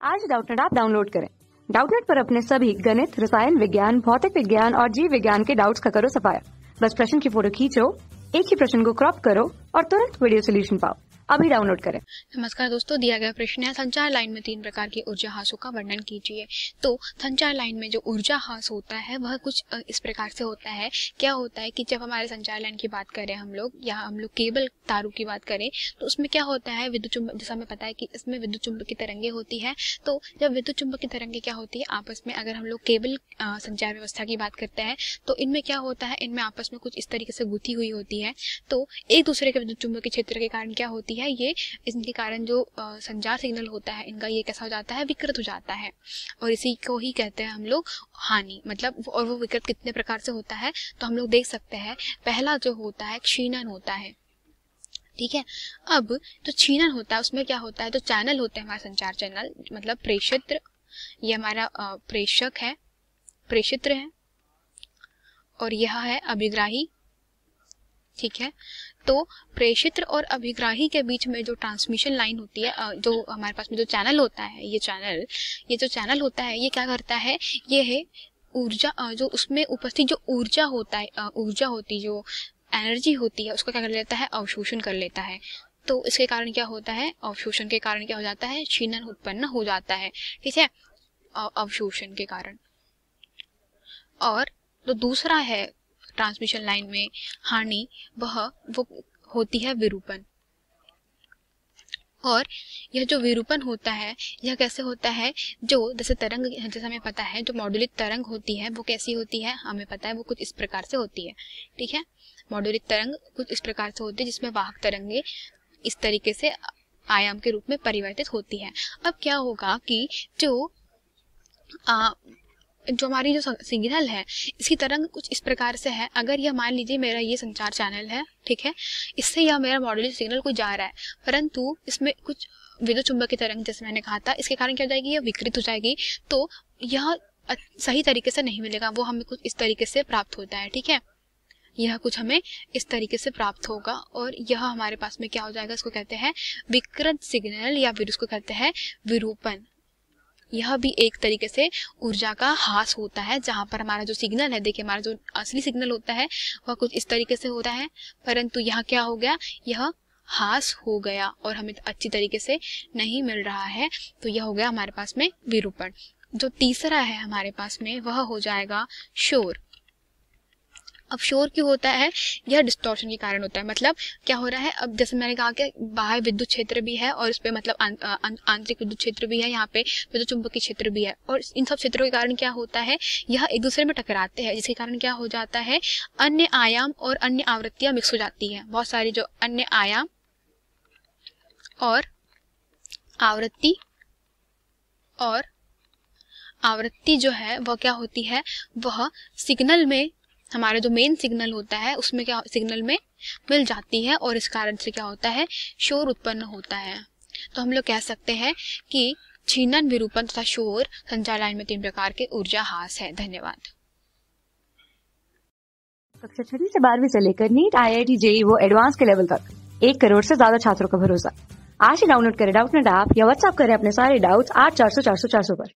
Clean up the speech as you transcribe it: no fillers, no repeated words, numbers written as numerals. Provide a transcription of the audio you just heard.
आज Doubtnut app download करें। Doubtnut पर अपने सभी गणित, रसायन विज्ञान, भौतिक विज्ञान और जीव विज्ञान के डाउट्स का करो सफाया। बस प्रश्न की फोटो खींचो, एक ही प्रश्न को क्रॉप करो और तुरंत वीडियो सोल्यूशन पाओ। अभी डाउनलोड करें। नमस्कार दोस्तों, दिया गया प्रश्न है संचार लाइन में 3 प्रकार की ऊर्जा हासों का वर्णन कीजिए। तो संचार लाइन में जो ऊर्जा हास होता है वह कुछ इस प्रकार से होता है। क्या होता है कि जब हमारे संचार लाइन की बात करें हम लोग, या हम लोग केबल तारों की बात करें, तो उसमें क्या होता है, विद्युत चुंबक, जैसा हमें पता है कि इसमें विद्युत चुंबक की तरंगे होती है। तो जब विद्युत चुंबक की तरंगे क्या होती है आपस में, अगर हम लोग केबल संचार व्यवस्था की बात करते हैं तो इनमें क्या होता है, इनमें आपस में कुछ इस तरीके से गुथी हुई होती है। तो एक दूसरे के विद्युत चुंबकीय क्षेत्र के कारण क्या होती है, ये इनके कारण जो संचार सिग्नल होता है इनका, ये कैसा हो जाता है, विकृत हो जाता है। और इसी को ही कहते हैं हम लोग हानि। मतलब और वो विकृत कितने प्रकार से होता है तो हम लोग देख सकते हैं। पहला जो होता है क्षीणन होता है, ठीक है। अब जो क्षीणन होता है उसमें क्या होता है, जो चैनल होते हैं हमारे संचार चैनल, मतलब प्रेषित्र, ये हमारा प्रेषक है, प्रेषित्र है, और यह है अभिग्राही, ठीक है। तो प्रेषित्र और अभिग्राही के बीच में जो ट्रांसमिशन लाइन होती है, जो हमारे पास में जो चैनल होता है, ये जो चैनल होता है ये क्या करता है, ये है ऊर्जा, जो उसमें उपस्थित जो ऊर्जा होता है, ऊर्जा होती, जो एनर्जी होती है, उसको क्या कर लेता है, अवशोषण कर लेता है। तो इसके कारण क्या होता है, अवशोषण के कारण क्या हो जाता है, क्षीणन उत्पन्न हो जाता है, ठीक है, अवशोषण के कारण। और तो दूसरा है ट्रांसमिशन लाइन में हानि, वो होती है विरूपण। और यह जो विरूपण होता है यह कैसे होता है, जो जैसे तरंग, जैसे हमें पता है जो मॉड्यूलित तरंग होती है वो कैसी होती है, हमें पता है वो कुछ इस प्रकार से होती है, ठीक है। मॉड्यूलित तरंग कुछ इस प्रकार से होती है जिसमें वाहक तरंगे इस तरीके से आयाम के रूप में परिवर्तित होती है। अब क्या होगा कि जो हमारी जो सिग्नल है इसकी तरंग कुछ इस प्रकार से है। अगर यह मान लीजिए मेरा ये संचार चैनल है, ठीक है, इससे यह मेरा मॉड्यूलेट सिग्नल को जा रहा है, परंतु इसमें कुछ विद्युत चुंबक की तरंग, जैसे मैंने कहा था, इसके कारण क्या हो जाएगी, यह विकृत हो जाएगी। तो यह सही तरीके से नहीं मिलेगा, वो हमें कुछ इस तरीके से प्राप्त होता है, ठीक है। यह कुछ हमें इस तरीके से प्राप्त होगा और यह हमारे पास में क्या हो जाएगा, इसको कहते हैं विकृत सिग्नल, या फिर उसको कहते हैं विरूपण। यह भी एक तरीके से ऊर्जा का हास होता है, जहां पर हमारा जो सिग्नल है, देखिए हमारा जो असली सिग्नल होता है वह कुछ इस तरीके से होता है, परंतु यहाँ क्या हो गया, यह हास हो गया और हमें अच्छी तरीके से नहीं मिल रहा है। तो यह हो गया हमारे पास में विरूपण। जो तीसरा है हमारे पास में वह हो जाएगा शोर। अब शोर क्यों होता है, यह डिस्टॉर्शन के कारण होता है। मतलब क्या हो रहा है, अब जैसे मैंने कहा कि बाह्य विद्युत क्षेत्र भी है और इस पे मतलब आंतरिक विद्युत क्षेत्र भी है, यहाँ पे विद्युत चुंबकीय क्षेत्र भी है, और इन सब क्षेत्रों के कारण क्या होता है, यह एक दूसरे में टकराते हैं, जिसके कारण क्या हो जाता है, अन्य आयाम और अन्य आवृत्तियां मिक्स हो जाती है। बहुत सारी जो अन्य आयाम और आवृत्ति जो है वह क्या होती है, वह सिग्नल में, हमारा जो मेन सिग्नल होता है उसमें क्या, सिग्नल में मिल जाती है, और इस कारण से क्या होता है, शोर उत्पन्न होता है। तो हम लोग कह सकते हैं कि क्षीणन, विरूपण तथा शोर संचार लाइन में 3 प्रकार के ऊर्जा हास है। धन्यवाद। कक्षा 6 से 12वीं से लेकर नीट, IIT, JEE वो एडवांस के लेवल तक 1 करोड़ से ज्यादा छात्रों का भरोसा। आज ही डाउनलोड करें डाउटनेट ऐप या व्हाट्सएप करें अपने सारे डाउट्स 8400 400 400 पर।